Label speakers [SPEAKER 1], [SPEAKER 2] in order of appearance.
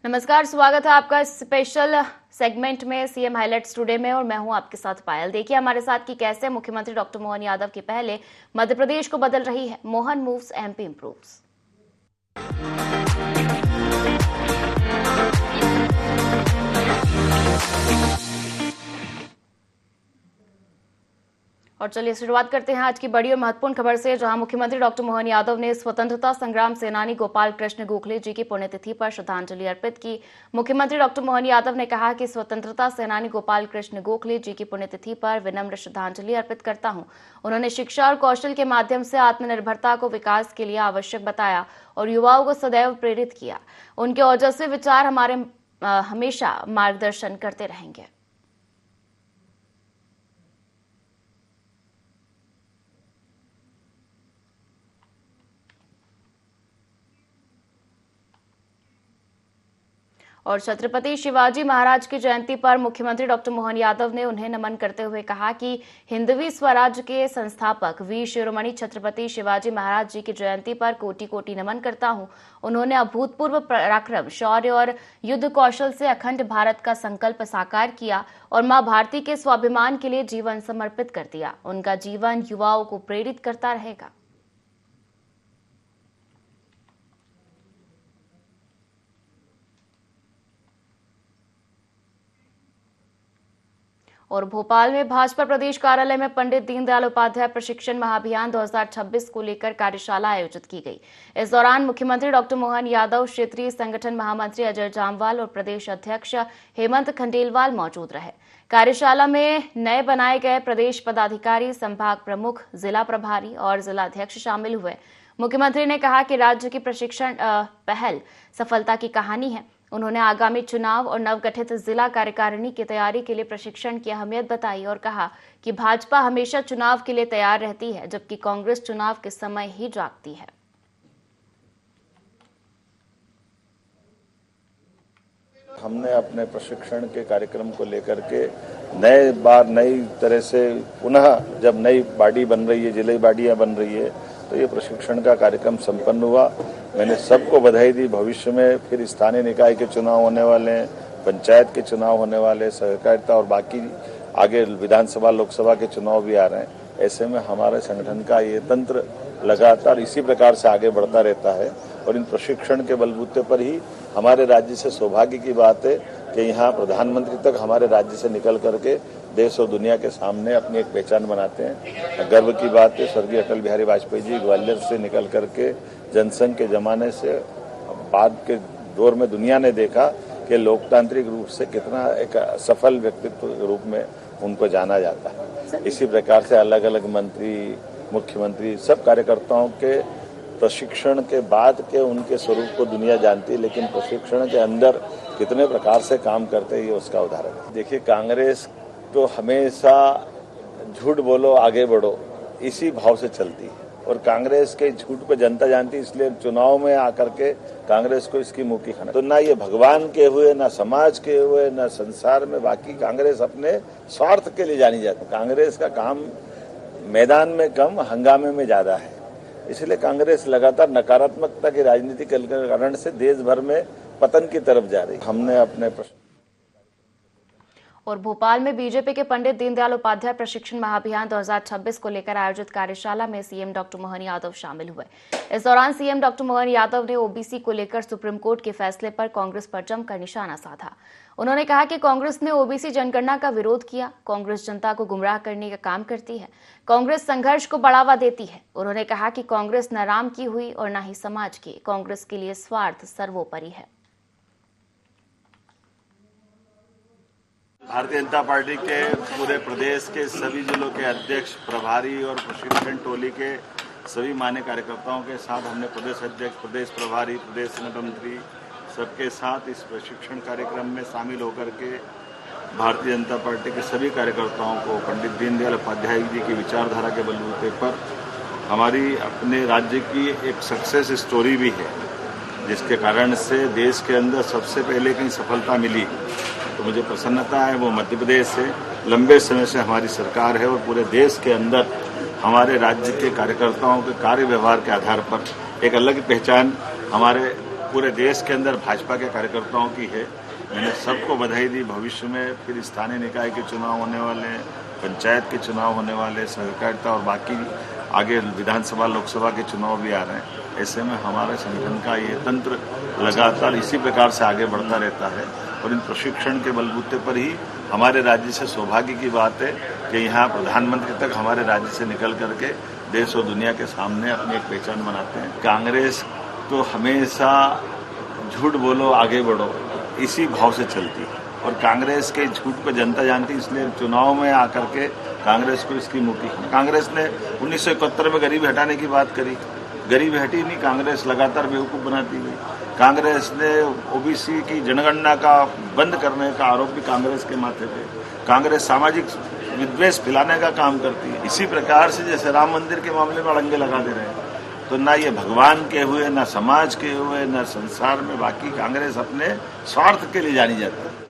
[SPEAKER 1] नमस्कार, स्वागत है आपका स्पेशल सेगमेंट में सीएम हाइलाइट्स टुडे में और मैं हूं आपके साथ पायल। देखिए हमारे साथ कि कैसे मुख्यमंत्री डॉक्टर मोहन यादव की पहले मध्य प्रदेश को बदल रही है। Mohan moves MP improves. और चलिए शुरुआत करते हैं आज की बड़ी और महत्वपूर्ण खबर से, जहां मुख्यमंत्री डॉक्टर मोहन यादव ने स्वतंत्रता संग्राम सेनानी गोपाल कृष्ण गोखले जी की पुण्यतिथि पर श्रद्धांजलि अर्पित की। मुख्यमंत्री डॉक्टर मोहन यादव ने कहा कि स्वतंत्रता सेनानी गोपाल कृष्ण गोखले जी की पुण्यतिथि पर विनम्र श्रद्धांजलि अर्पित करता हूं। उन्होंने शिक्षा और कौशल के माध्यम से आत्मनिर्भरता को विकास के लिए आवश्यक बताया और युवाओं को सदैव प्रेरित किया। उनके ओजस्वी विचार हमारे हमेशा मार्गदर्शन करते रहेंगे। और छत्रपति शिवाजी महाराज की जयंती पर मुख्यमंत्री डॉक्टर मोहन यादव ने उन्हें नमन करते हुए कहा कि हिंदवी स्वराज के संस्थापक वीर शिरोमणि छत्रपति शिवाजी महाराज जी की जयंती पर कोटि कोटि नमन करता हूं। उन्होंने अभूतपूर्व पराक्रम, शौर्य और युद्ध कौशल से अखंड भारत का संकल्प साकार किया और मां भारती के स्वाभिमान के लिए जीवन समर्पित कर दिया। उनका जीवन युवाओं को प्रेरित करता रहेगा। और भोपाल में भाजपा प्रदेश कार्यालय में पंडित दीनदयाल उपाध्याय प्रशिक्षण महाअभियान 2026 को लेकर कार्यशाला आयोजित की गई। इस दौरान मुख्यमंत्री डॉक्टर मोहन यादव, क्षेत्रीय संगठन महामंत्री अजय जामवाल और प्रदेश अध्यक्ष हेमंत खंडेलवाल मौजूद रहे। कार्यशाला में नए बनाए गए प्रदेश पदाधिकारी, संभाग प्रमुख, जिला प्रभारी और जिलाध्यक्ष शामिल हुए। मुख्यमंत्री ने कहा कि राज्य की प्रशिक्षण पहल सफलता की कहानी है। उन्होंने आगामी चुनाव और नवगठित जिला कार्यकारिणी की तैयारी के लिए प्रशिक्षण की अहमियत बताई और कहा कि भाजपा हमेशा चुनाव के लिए तैयार रहती है, जबकि कांग्रेस चुनाव के समय ही जागती है।
[SPEAKER 2] हमने अपने प्रशिक्षण के कार्यक्रम को लेकर के नई तरह से पुनः जब नई बाडी बन रही है, जिले बाडियां बन रही है, तो ये प्रशिक्षण का कार्यक्रम संपन्न हुआ। मैंने सबको बधाई दी। भविष्य में फिर स्थानीय निकाय के चुनाव होने वाले हैं, पंचायत के चुनाव होने वाले, सहकारिता और बाकी आगे विधानसभा लोकसभा के चुनाव भी आ रहे हैं। ऐसे में हमारे संगठन का ये तंत्र लगातार इसी प्रकार से आगे बढ़ता रहता है और इन प्रशिक्षण के बलबूते पर ही हमारे राज्य से सौभाग्य की बात है कि यहाँ प्रधानमंत्री तक हमारे राज्य से निकल करके देश और दुनिया के सामने अपनी एक पहचान बनाते हैं। गर्व की बात है, स्वर्गीय अटल बिहारी वाजपेयी जी ग्वालियर से निकल करके जनसंघ के जमाने से बाद के दौर में दुनिया ने देखा कि लोकतांत्रिक रूप से कितना एक सफल व्यक्तित्व के रूप में उनको जाना जाता है। इसी प्रकार से अलग अलग मंत्री, मुख्यमंत्री, सब कार्यकर्ताओं के प्रशिक्षण के बाद के उनके स्वरूप को दुनिया जानती है, लेकिन प्रशिक्षण के अंदर कितने प्रकार से काम करते हैं ये उसका उदाहरण है। देखिए, कांग्रेस तो हमेशा झूठ बोलो आगे बढ़ो इसी भाव से चलती है और कांग्रेस के झूठ को जनता जानती है, इसलिए चुनाव में आकर के कांग्रेस को इसकी मुंह की खाना। तो ना ये भगवान के हुए, ना समाज के हुए, ना संसार में बाकी कांग्रेस अपने स्वार्थ के लिए जानी जाती है। कांग्रेस का काम मैदान में कम, हंगामे में ज्यादा है। इसलिए कांग्रेस लगातार नकारात्मकता की राजनीति के कारण से देश भर में पतन की तरफ जा रही। हमने अपने
[SPEAKER 1] और भोपाल में बीजेपी के पंडित दीनदयाल उपाध्याय प्रशिक्षण महाअभियान 2026 को लेकर आयोजित कार्यशाला में सीएम डॉक्टर मोहन यादव शामिल हुए। इस दौरान सीएम डॉक्टर मोहन यादव ने ओबीसी को लेकर सुप्रीम कोर्ट के फैसले पर कांग्रेस पर जमकर निशाना साधा। उन्होंने कहा कि कांग्रेस ने ओबीसी जनगणना का विरोध किया। कांग्रेस जनता को गुमराह करने का काम करती है। कांग्रेस संघर्ष को बढ़ावा देती है। उन्होंने कहा कि कांग्रेस न राम की हुई और न ही समाज की। कांग्रेस के लिए स्वार्थ सर्वोपरि है।
[SPEAKER 2] भारतीय जनता पार्टी के पूरे प्रदेश के सभी जिलों के अध्यक्ष, प्रभारी और प्रशिक्षण टोली के सभी मान्य कार्यकर्ताओं के साथ हमने प्रदेश अध्यक्ष, प्रदेश प्रभारी, प्रदेश संगठन मंत्री सबके साथ इस प्रशिक्षण कार्यक्रम में शामिल होकर के भारतीय जनता पार्टी के सभी कार्यकर्ताओं को पंडित दीनदयाल उपाध्याय जी की विचारधारा के बलबूते पर हमारी अपने राज्य की एक सक्सेस स्टोरी भी है, जिसके कारण से देश के अंदर सबसे पहले कहीं सफलता मिली तो मुझे प्रसन्नता है, वो मध्य प्रदेश से लंबे समय से हमारी सरकार है और पूरे देश के अंदर हमारे राज्य के कार्यकर्ताओं के कार्य व्यवहार के आधार पर एक अलग पहचान हमारे पूरे देश के अंदर भाजपा के कार्यकर्ताओं की है। मैंने सबको बधाई दी। भविष्य में फिर स्थानीय निकाय के चुनाव होने वाले, पंचायत के चुनाव होने वाले, सहकारिता और बाकी आगे विधानसभा लोकसभा के चुनाव भी आ रहे हैं। ऐसे में हमारे संगठन का ये तंत्र लगातार इसी प्रकार से आगे बढ़ता रहता है और इन प्रशिक्षण के बलबूते पर ही हमारे राज्य से सौभाग्य की बात है कि यहाँ प्रधानमंत्री तक हमारे राज्य से निकल करके देश और दुनिया के सामने अपनी एक पहचान बनाते हैं। कांग्रेस तो हमेशा झूठ बोलो आगे बढ़ो इसी भाव से चलती है और कांग्रेस के झूठ को जनता जानती है, इसलिए चुनाव में आकर के कांग्रेस को इसकी मुक्ति। कांग्रेस ने 1971 में गरीबी हटाने की बात करी, गरीबी हटी नहीं, कांग्रेस लगातार बेवकूफ़ बनाती गई। कांग्रेस ने ओबीसी की जनगणना का बंद करने का आरोप भी कांग्रेस के माथे पे। कांग्रेस सामाजिक विद्वेष फैलाने का काम करती है। इसी प्रकार से जैसे राम मंदिर के मामले में अड़ंगे लगा दे रहे हैं, तो ना ये भगवान के हुए, ना समाज के हुए, ना संसार में, बाकी कांग्रेस अपने स्वार्थ के लिए जानी जाती है।